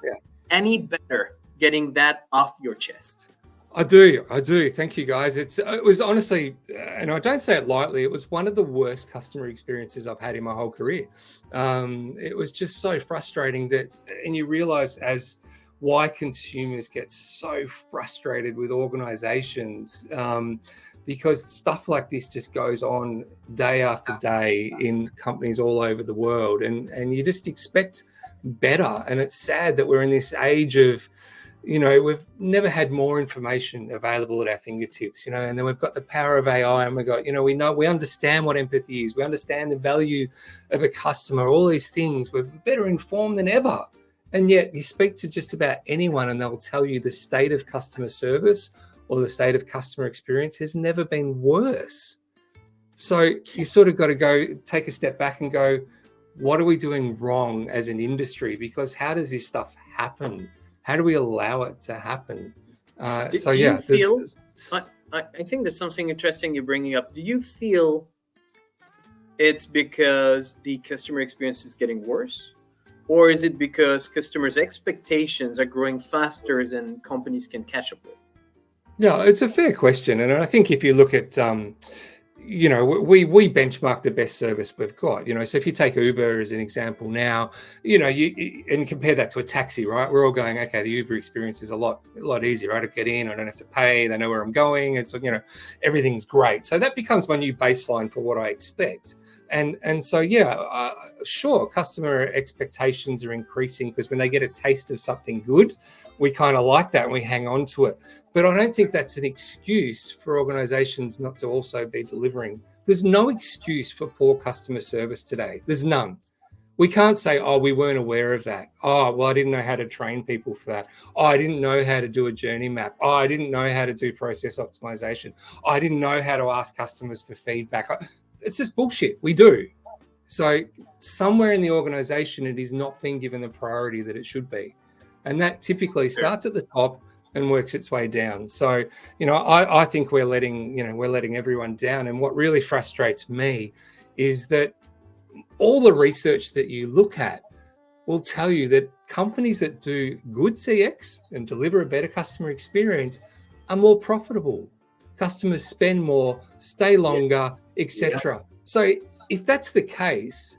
[SPEAKER 2] any better getting that off your chest?
[SPEAKER 4] I do. Thank you, guys. It was honestly, and I don't say it lightly, it was one of the worst customer experiences I've had in my whole career. It was just so frustrating and you realize why consumers get so frustrated with organizations, because stuff like this just goes on day after day in companies all over the world, and you just expect better. And it's sad that we're in this age of, we've never had more information available at our fingertips, and then we've got the power of AI, and we understand what empathy is. We understand the value of a customer, all these things. We're better informed than ever. And yet you speak to just about anyone and they'll tell you the state of customer service or the state of customer experience has never been worse. So you sort of got to go take a step back and go, what are we doing wrong as an industry? Because how does this stuff happen? How do we allow it to happen?
[SPEAKER 2] I think that's something interesting you're bringing up. Do you feel it's because the customer experience is getting worse? Or is it because customers' expectations are growing faster than companies can catch up with?
[SPEAKER 4] Yeah, it's a fair question. And I think if you look at, we benchmark the best service we've got, so if you take Uber as an example now, and compare that to a taxi, right? We're all going, okay, the Uber experience is a lot easier, right? I get in, I don't have to pay, they know where I'm going. It's, everything's great. So that becomes my new baseline for what I expect. And so, sure, customer expectations are increasing because when they get a taste of something good, we kind of like that and we hang on to it. But I don't think that's an excuse for organizations not to also be delivering. There's no excuse for poor customer service today. There's none. We can't say, oh, we weren't aware of that. Oh, well, I didn't know how to train people for that. Oh, I didn't know how to do a journey map. Oh, I didn't know how to do process optimization. Oh, I didn't know how to ask customers for feedback. It's just bullshit. We do. So somewhere in the organization, it is not being given the priority that it should be. And that typically starts at the top and works its way down. So, I think we're letting everyone down. And what really frustrates me is that all the research that you look at will tell you that companies that do good CX and deliver a better customer experience are more profitable. Customers spend more, stay longer, etc. So if that's the case,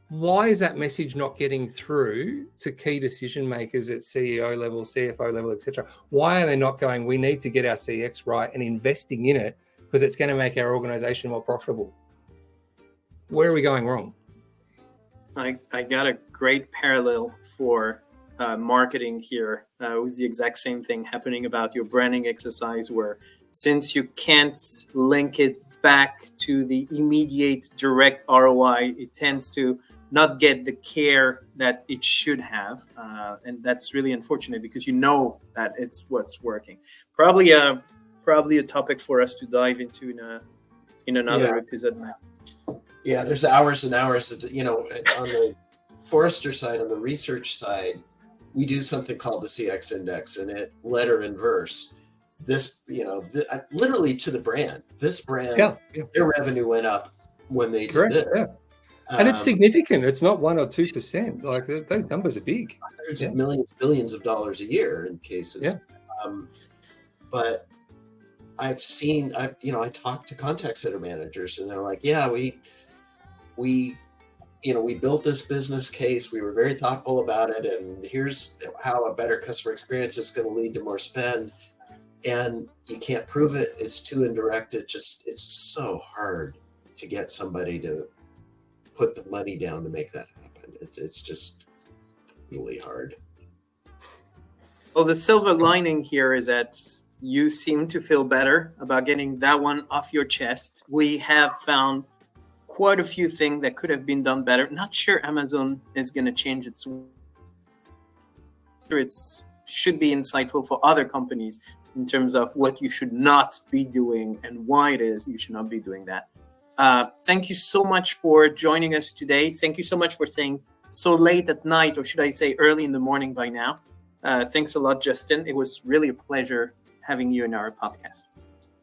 [SPEAKER 4] why is that message not getting through to key decision makers at CEO level, CFO level, etc.? Why are they not going, we need to get our CX right and investing in it because it's going to make our organization more profitable? Where are we going wrong?
[SPEAKER 2] I got a great parallel for marketing here. It was the exact same thing happening about your branding exercise, where since you can't link it back to the immediate direct ROI, it tends to not get the care that it should have. And that's really unfortunate because that it's what's working. Probably a topic for us to dive into in another episode, Matt.
[SPEAKER 3] Yeah, there's hours and hours of, on the Forrester side, on the research side, we do something called the CX index, and it letter and verse. This, literally to the brand. This brand, their revenue went up when they did this. Yeah.
[SPEAKER 4] And it's significant. It's not 1 or 2%. Like those numbers are big.
[SPEAKER 3] Hundreds of millions, billions of dollars a year in cases. Yeah. But I talked to contact center managers, and they're like, yeah, we built this business case. We were very thoughtful about it, and here's how a better customer experience is going to lead to more spend. and you can't prove it. It's too indirect. It's so hard to get somebody to put the money down to make that happen. It's just really hard.
[SPEAKER 2] Well, the silver lining here is that you seem to feel better about getting that one off your chest. We have found quite a few things that could have been done better. Not sure Amazon is going to change its. It should be insightful for other companies in terms of what you should not be doing and why it is you should not be doing that. Thank you so much for joining us today. Thank you so much for staying so late at night, or should I say early in the morning by now. Thanks a lot, Justin. It was really a pleasure having you in our podcast.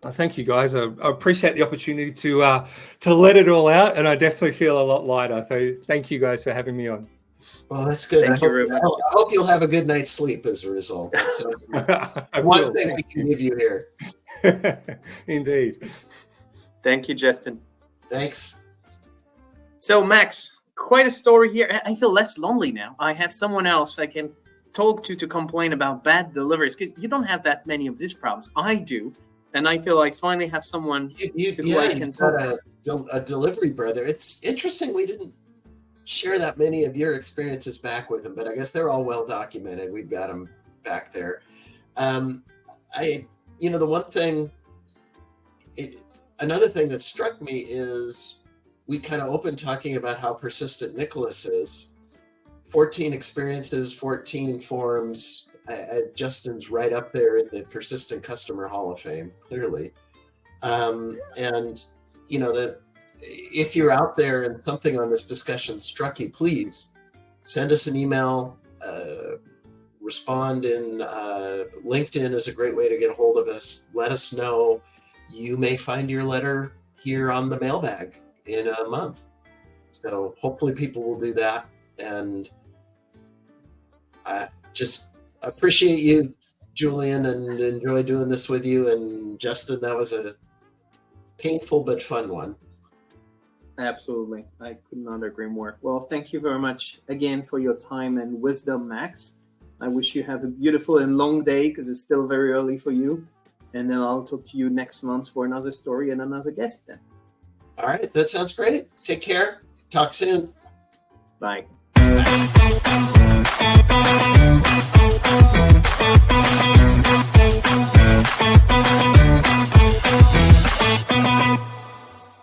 [SPEAKER 4] Thank you, guys. I appreciate the opportunity to let it all out, and I definitely feel a lot lighter. So thank you guys for having me on.
[SPEAKER 3] Well, that's good.
[SPEAKER 2] Thank you very much.
[SPEAKER 3] I hope you'll have a good night's sleep as a result. That's one thing we can give you here.
[SPEAKER 4] Indeed.
[SPEAKER 2] Thank you, Justin.
[SPEAKER 3] Thanks.
[SPEAKER 2] So, Max, quite a story here. I feel less lonely now. I have someone else I can talk to complain about bad deliveries, because you don't have that many of these problems. I do. And I feel I finally have someone who I can talk to.
[SPEAKER 3] A delivery brother. It's interesting we didn't share that many of your experiences back with him, but I guess they're all well documented. We've got them back there. The one thing, another thing that struck me is we kind of opened talking about how persistent Nicholas is. 14 experiences, 14 forums. Justin's right up there in the Persistent Customer Hall of Fame, clearly. If you're out there and something on this discussion struck you, please send us an email, respond in LinkedIn is a great way to get a hold of us. Let us know. You may find your letter here on the mailbag in a month. So hopefully people will do that. And I just appreciate you, Julien, and enjoy doing this with you. And Justin, that was a painful but fun one.
[SPEAKER 2] Absolutely. I could not agree more. Well, thank you very much again for your time and wisdom, Max. I wish you have a beautiful and long day, because it's still very early for you. And then I'll talk to you next month for another story and another guest then.
[SPEAKER 3] All right. That sounds great. Take care. Talk soon.
[SPEAKER 2] Bye.